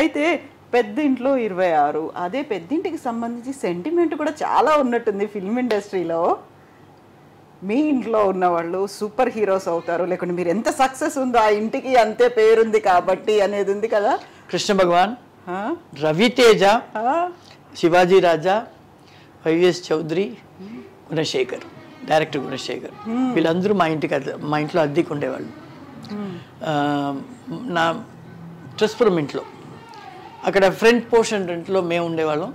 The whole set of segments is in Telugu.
అయితే పెద్దింట్లో 26 అదే పెద్దింటికి సంబంధించి సెంటిమెంట్ కూడా చాలా ఉన్నట్టుంది ఫిల్మ్ ఇండస్ట్రీలో. మీ ఇంట్లో ఉన్న వాళ్ళు సూపర్ హీరోస్ అవుతారు, లేకుంటే మీరు ఎంత సక్సెస్ ఉందో ఆ ఇంటికి అంతే పేరుంది కాబట్టి అనేది ఉంది కదా. కృష్ణ భగవాన్, రవితేజ, శివాజీ రాజా, వైవిఎస్ చౌదరి, గుణశేఖర్, డైరెక్టర్ గుణశేఖర్, వీళ్ళందరూ మా ఇంట్లో అద్దెకు ఉండేవాళ్ళు. నా ట్రస్పురం ఇంట్లో అక్కడ ఫ్రంట్ పోర్షన్ రెంట్లో మేము ఉండేవాళ్ళం,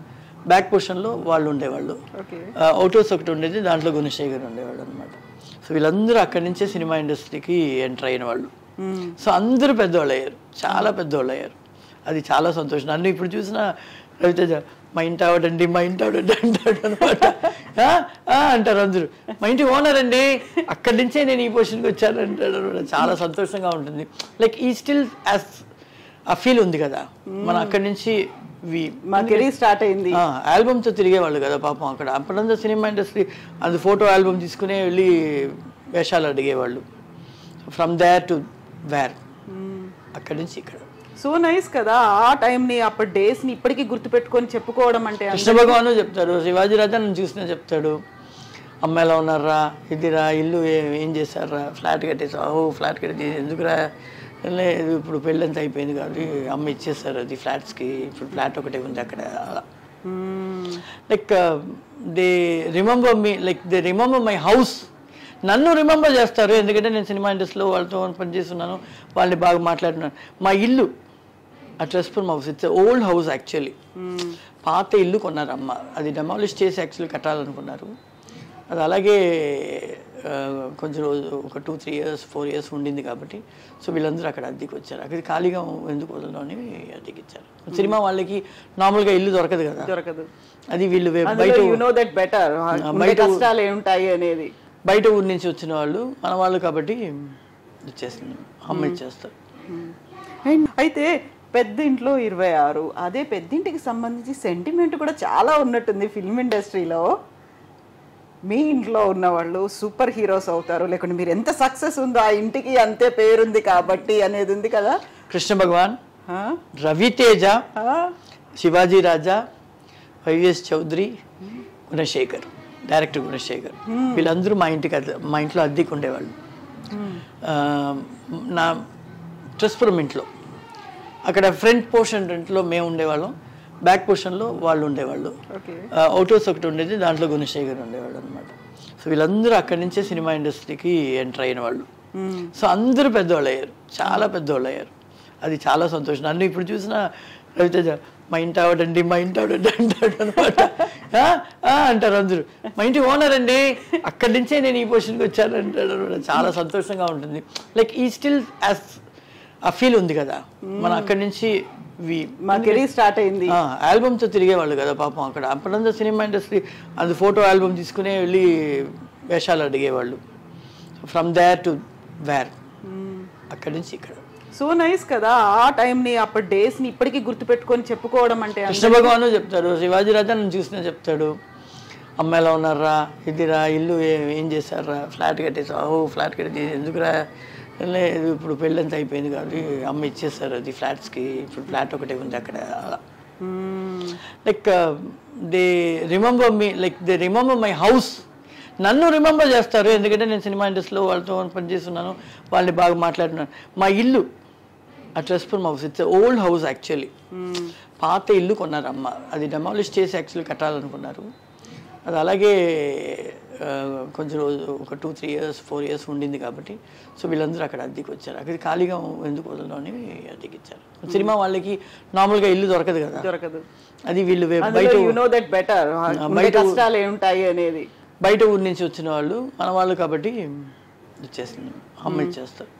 బ్యాక్ పోర్షన్లో వాళ్ళు ఉండేవాళ్ళు. అవుట్ హౌస్ ఒకటి ఉండేది, దాంట్లో గుణశేఖర్ ఉండేవాళ్ళు అనమాట. సో వీళ్ళందరూ అక్కడి నుంచే సినిమా ఇండస్ట్రీకి ఎంటర్ అయిన వాళ్ళు. సో అందరూ పెద్దవాళ్ళు అయ్యారు, చాలా పెద్దవాళ్ళు అయ్యారు. అది చాలా సంతోషం. నన్ను ఇప్పుడు చూసిన రవితేజ మా ఇంటి ఆవిడండి, మా ఇంటి ఆవిడండి అంటాడు అనమాట. అంటారు అందరూ, మా ఇంటి ఓనర్ అండి, అక్కడి నుంచే నేను ఈ పొజిషన్కి వచ్చాను అంటాడు అనమాట. చాలా సంతోషంగా ఉంటుంది. లైక్ ఈ స్టిల్ యాజ్ ఆ ఫీల్ ఉంది కదా, మనం అక్కడి నుంచి మా కెరీర్ స్టార్ట్ అయింది. ఆల్బమ్తో తిరిగేవాళ్ళు కదా పాపం. అక్కడ అప్పుడంతా సినిమా ఇండస్ట్రీ అది ఫోటో ఆల్బమ్ తీసుకునే వెళ్ళి వేషాలు అడిగేవాళ్ళు. ఫ్రమ్ దేర్ టు వేర్, అక్కడి నుంచి ఇక్కడ. సో నైస్ కదా ఆ టైంని, అప్పటి డేస్ని ఇప్పటికీ గుర్తుపెట్టుకొని చెప్పుకోవడం అంటే. కృష్ణ భగవాను చెప్తాడు, శివాజీ రాజా నన్ను చూసినా చెప్తాడు, అమ్మ ఎలా ఉన్నారా, ఇదిరా ఇల్లు ఏం చేశారా, ఫ్లాట్ కట్టేసా, ఫ్లాట్ కట్టేసి ఎందుకురా, లేదు ఇప్పుడు పెళ్ళంతా అయిపోయింది కాదు, అమ్మ ఇచ్చేస్తారు అది ఫ్లాట్స్కి, ఇప్పుడు ఫ్లాట్ ఒకటే ఉంది అక్కడ. అలా like they remember me, like they remember my house. నన్ను రిమెంబర్ చేస్తారు, ఎందుకంటే నేను సినిమా ఇండస్ట్రీలో వాళ్ళతో పనిచేస్తున్నాను, వాళ్ళని బాగా మాట్లాడుతున్నాను. మా ఇల్లు ఆ Traspuram house, it's old house actually. పాత ఇల్లు కొన్నారు అమ్మ, అది డెమాలిష్ చేసి యాక్చువల్లీ కట్టాలనుకున్నారు. అది అలాగే కొంచెం రోజు ఒక 2-3 years 4 years ఉండింది కాబట్టి, సో వీళ్ళందరూ అక్కడ అద్దెకి వచ్చారు. అక్కడ ఖాళీగా ఎందుకు వదలడం అని అద్దెకి ఇచ్చారు. సినిమా వాళ్ళకి నార్మల్గా ఇల్లు దొరకదు కదా, దొరకదు. అది వీళ్ళు బయట బయట ఊరి నుంచి వచ్చిన వాళ్ళు, మన వాళ్ళు కాబట్టి ఇచ్చేస్తుంది, అమ్మ ఇచ్చేస్తారు. అయితే పెద్దింట్లో 26 అదే పెద్దింటికి సంబంధించి సెంటిమెంట్ కూడా చాలా ఉన్నట్టుంది ఫిల్మ్ ఇండస్ట్రీలో. మీ ఇంట్లో ఉన్న వాళ్ళు సూపర్ హీరోస్ అవుతారు, లేకుంటే మీరు ఎంత సక్సెస్ ఉందో ఆ ఇంటికి అంతే పేరుంది కాబట్టి అనేది ఉంది కదా. కృష్ణ భగవాన్, రవితేజ, శివాజీ రాజా, వైవిఎస్ చౌదరి, గుణశేఖర్, డైరెక్టర్ గుణశేఖర్, వీళ్ళందరూ మా ఇంట్లో అద్దెకు ఉండేవాళ్ళు. నా ట్రస్పురం ఇంట్లో అక్కడ ఫ్రంట్ పోర్షన్ రెంట్లో మేము ఉండేవాళ్ళం, బ్యాక్ పోర్షన్లో వాళ్ళు ఉండేవాళ్ళు. అవుట్ హౌస్ ఒకటి ఉండేది, దాంట్లో గుణశేఖర్ ఉండేవాళ్ళు అనమాట. సో వీళ్ళందరూ అక్కడి నుంచే సినిమా ఇండస్ట్రీకి ఎంటర్ అయిన వాళ్ళు. సో అందరూ పెద్దవాళ్ళు అయ్యారు, చాలా పెద్దవాళ్ళు అయ్యారు. అది చాలా సంతోషం. నన్ను ఇప్పుడు చూసిన రవితేజ మా ఇంటి ఆవిడండి, మా ఇంటి ఆవిడండి అంటాడు అనమాట. అంటారు అందరూ, మా ఇంటి ఓనర్ అండి, అక్కడి నుంచే నేను ఈ పొజిషన్కి వచ్చాను అంటాడు అనమాట. చాలా సంతోషంగా ఉంటుంది. లైక్ ఈ స్టిల్ యాజ్ ఆ ఫీల్ ఉంది కదా, మనం అక్కడి నుంచి మా కెరీర్ స్టార్ట్ అయింది. ఆల్బమ్తో తిరిగేవాళ్ళు కదా పాపం. అక్కడ అప్పుడంతా సినిమా ఇండస్ట్రీ అది ఫోటో ఆల్బమ్ తీసుకునే వెళ్ళి వేషాలు అడిగేవాళ్ళు. ఫ్రమ్ దేర్ టు వేర్, అక్కడి నుంచి ఇక్కడ. సో నైస్ కదా ఆ టైంని, అప్పటి డేస్ని ఇప్పటికీ గుర్తుపెట్టుకొని చెప్పుకోవడం అంటే. కృష్ణ భగవాను చెప్తాడు, శివాజీ రాజా నన్ను చూసినా చెప్తాడు, అమ్మ ఎలా ఉన్నారా, ఇదిరా ఇల్లు ఏం చేశారా, ఫ్లాట్ కట్టేసా, ఫ్లాట్ కట్టేసి ఎందుకురా, లేదు ఇప్పుడు పెళ్ళంతా అయిపోయింది కాదు, అమ్మ ఇచ్చేస్తారు అది ఫ్లాట్స్కి, ఇప్పుడు ఫ్లాట్ ఒకటే ఉంది అక్కడ. అలా like they remember me, like they remember my house. నన్ను రిమెంబర్ చేస్తారు, ఎందుకంటే నేను సినిమా ఇండస్ట్రీలో వాళ్ళతో పనిచేస్తున్నాను, వాళ్ళని బాగా మాట్లాడుతున్నాను. మా ఇల్లు ఆ Traspuram house, it's old house actually. పాత ఇల్లు కొన్నారు అమ్మ, అది డెమాలిష్ చేసి యాక్చువల్లీ కట్టాలనుకున్నారు. అది అలాగే కొంచెం రోజు ఒక 2-3 years 4 years ఉండింది కాబట్టి, సో వీళ్ళందరూ అక్కడ అద్దెకి వచ్చారు. అక్కడ ఖాళీగా ఎందుకు వదలడం అని అద్దెకి ఇచ్చారు. సినిమా వాళ్ళకి నార్మల్గా ఇల్లు దొరకదు కదా, దొరకదు. అది వీళ్ళు బయట ఊరి నుంచి వచ్చిన వాళ్ళు, మన వాళ్ళు కాబట్టి ఇచ్చేస్తుంది, అమ్మ ఇచ్చేస్తారు.